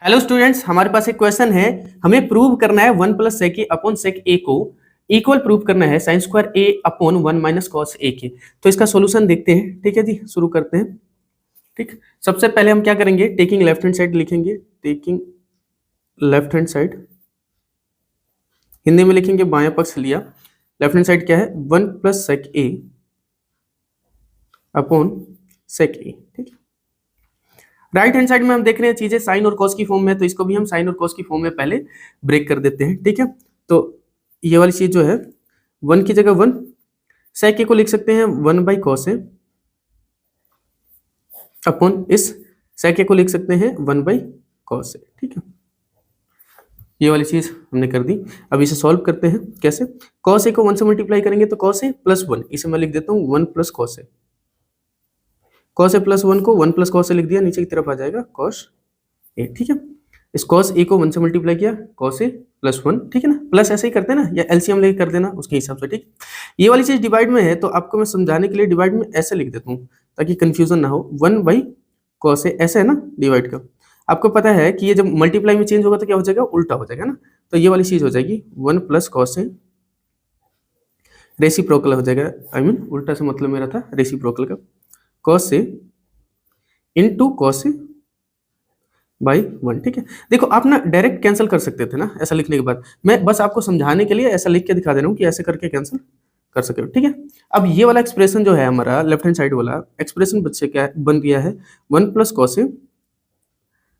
Hello students, हमारे पास एक question है। हमें प्रूव करना है 1 प्लस सेक ए अपॉन सेक ए को इक्वल प्रूव करना है sign square A upon 1 minus cos A के। तो इसका सॉल्यूशन देखते हैं। ठीक है जी, शुरू करते हैं। ठीक, सबसे पहले हम क्या करेंगे, टेकिंग लेफ्ट हैंड साइड लिखेंगे। Taking left hand side Hindi में लिखेंगे बायां पक्ष लिया। लेफ्ट हैंड साइड क्या है, 1 प्लस सेक ए अपॉन सेक ए। ठीक, राइट हैंड साइड में हम देख रहे हैं चीजें साइन और कॉस की फॉर्म में, तो इसको भी हम साइन और कॉस की फॉर्म में पहले ब्रेक कर देते हैं। ठीक है, तो ये वाली चीज जो है 1 की जगह 1 सेक ए को लिख सकते हैं 1 बाई कॉस ए अपॉन इस सेक ए को लिख सकते हैं 1 बाई कॉस ए। ठीक है, ये वाली चीज हमने कर दी। अब इसे सॉल्व करते हैं। कैसे, कॉस ए को 1 से मल्टीप्लाई करेंगे तो कॉस ए प्लस 1, इसे मैं लिख देता हूँ 1 plus cos A. Cos A plus 1 को 1 प्लस कॉस ए लिख दिया, नीचे की तरफ आ जाएगा कॉस ए। ठीक है, इस कॉस ए को 1 से मल्टीप्लाई किया, कॉस ए प्लस 1। ठीक है ना, प्लस ऐसे ही करते हैं ना, या एलसीएम लेके कर देना उसके हिसाब से। ठीक, ये वाली चीज डिवाइड में है तो आपको मैं समझाने के लिए डिवाइड में ऐसे लिख देता हूँ ताकि कंफ्यूजन ना हो। 1 बाई कॉस ए ऐसे है ना डिवाइड का। आपको पता है कि ये जब मल्टीप्लाई में चेंज होगा तो क्या हो जाएगा, उल्टा हो जाएगा ना। तो ये वाली चीज हो जाएगी 1 प्लस कॉस ए, रेसिप्रोकल हो जाएगा। आई मीन उल्टा से मतलब मेरा था रेसिप्रोकल का, cos A into cos A by 1। ठीक है, देखो आप ना डायरेक्ट कैंसिल कर सकते थे ना ऐसा लिखने के बाद, मैं बस आपको समझाने के लिए ऐसा लिख के दिखा दे रहा हूँ कि ऐसे करके कैंसिल कर सके। ठीक है, अब ये वाला एक्सप्रेशन जो है हमारा लेफ्ट हैंड साइड वाला एक्सप्रेशन बच्चे क्या बन गया है, 1 प्लस कॉस ए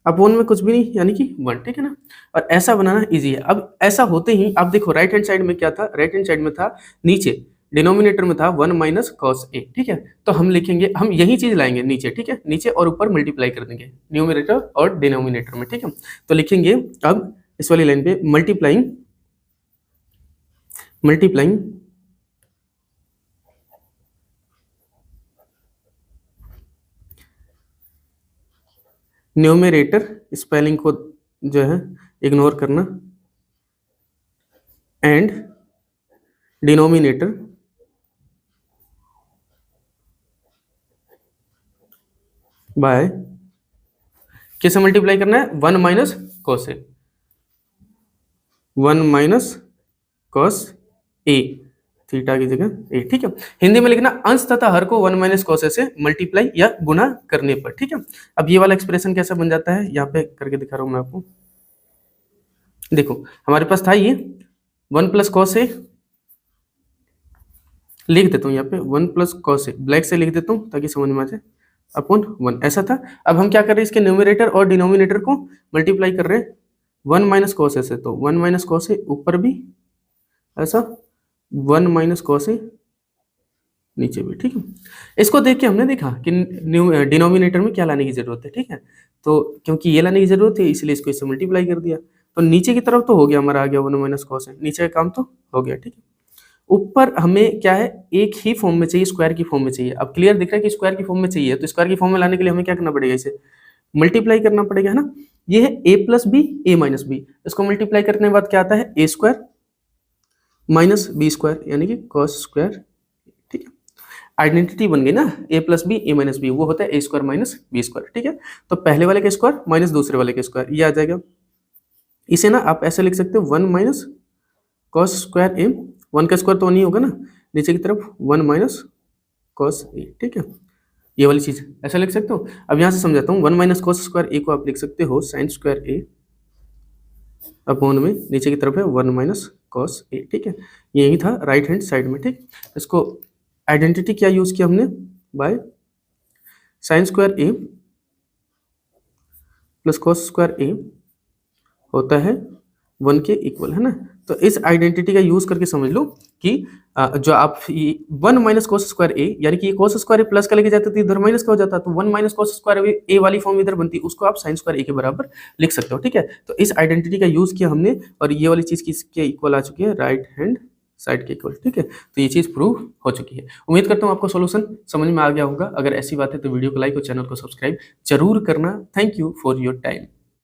अपॉन में कुछ भी नहीं यानी कि 1। ठीक है ना, और ऐसा बनाना इजी है। अब ऐसा होते ही आप देखो राइट हैंड साइड में क्या था, राइट हैंड साइड में था नीचे डिनोमिनेटर में था 1 माइनस कॉस ए। ठीक है, तो हम लिखेंगे, हम यही चीज लाएंगे नीचे। ठीक है, नीचे और ऊपर मल्टीप्लाई कर देंगे न्यूमिनेटर और डिनोमिनेटर में। ठीक है, तो लिखेंगे अब इस वाली लाइन पे मल्टीप्लाइंग मल्टीप्लाइंग न्यूमिनेटर, स्पेलिंग को जो है इग्नोर करना, एंड डिनोमिनेटर बाय किसे मल्टीप्लाई करना है, 1 minus cos A, 1 minus cos A, theta की जगह ए। ठीक है, हिंदी में लिखना अंश तथा हर को 1 माइनस कॉस ए से मल्टीप्लाई या गुणा करने पर। ठीक है, अब ये वाला एक्सप्रेशन कैसा बन जाता है, यहाँ पे करके दिखा रहा हूं मैं आपको। देखो हमारे पास था ये 1 प्लस कॉस ए, लिख देता हूँ यहाँ पे 1 प्लस कॉस ए, ब्लैक से लिख देता हूँ ताकि समझ में आ जाए, अपॉन 1 ऐसा था। अब हम क्या कर रहे हैं, इसके न्यूमरेटर और डिनोमिनेटर को मल्टीप्लाई कर रहे हैं 1 माइनस कॉस ए से, तो 1 माइनस कॉस ए ऊपर भी ऐसा, 1 माइनस कॉस ए नीचे भी। ठीक है, इसको देख के हमने देखा कि डिनोमिनेटर में क्या लाने की जरूरत है। ठीक है, तो क्योंकि ये लाने की जरूरत है इसलिए इसको इससे मल्टीप्लाई कर दिया, तो नीचे की तरफ तो हो गया हमारा, आ गया 1 माइनस कॉस ए, नीचे का काम तो हो गया। ठीक है, ऊपर हमें क्या है, एक ही फॉर्म में चाहिए, स्क्वायर की फॉर्म में चाहिए। अब क्लियर दिख रहा है कि स्क्वायर की फॉर्म में चाहिए, तो स्क्वायर की फॉर्म में लाने के लिए हमें क्या करना पड़ेगा, इसे मल्टीप्लाई करना पड़ेगा, है ना। ये है a plus B A minus B, इसको मल्टीप्लाई करने के बाद क्या आता है, A square minus B square यानी कि कॉस स्क्वायर। ठीक है, आइडेंटिटी बन गई ना, a plus B A minus B, वो होता है A square minus B square. ठीक है, तो पहले वाले का स्क्वायर माइनस दूसरे वाले का स्क्वायर, ये आ जाएगा। इसे ना आप ऐसे लिख सकते हो 1 माइनस कॉस स्क्वायर ए, 1 का स्क्वायर तो नहीं होगा ना, नीचे की तरफ 1 माइनस कॉस ए। ठीक है, ये वाली चीज ऐसा लिख सकते हो। अब यहां से समझाता हूँ, 1 माइनस कॉस स्क्वायर ए को आप लिख सकते हो साइन स्क्वायर ए अपॉन में नीचे की तरफ है 1 माइनस कॉस ए। ठीक है, यही था राइट हैंड साइड में। ठीक, इसको आइडेंटिटी क्या यूज किया हमने, by sine square A plus cos square A होता है 1 के इक्वल, है ना। तो इस आइडेंटिटी का यूज करके समझ लो कि जो आप 1 माइनस कॉस स्क्वायर ए, यानी कि कॉस स्क्वायर ए प्लस का लेके जाते थे इधर माइनस का हो जाता, तो 1 माइनस कॉस स्क्वायर ए वाली फॉर्म इधर बनती, उसको आप साइन स्क्वायर ए के बराबर लिख सकते हो। ठीक है, तो इस आइडेंटिटी का यूज किया हमने, और ये वाली चीज किसके इक्वल आ चुकी है, राइट हैंड साइड के इक्वल। ठीक है, तो ये चीज प्रूव हो चुकी है। उम्मीद करता हूँ आपको सोल्यूशन समझ में आ गया होगा। अगर ऐसी बात है तो वीडियो को लाइक और चैनल को सब्सक्राइब जरूर करना। Thank you for your time.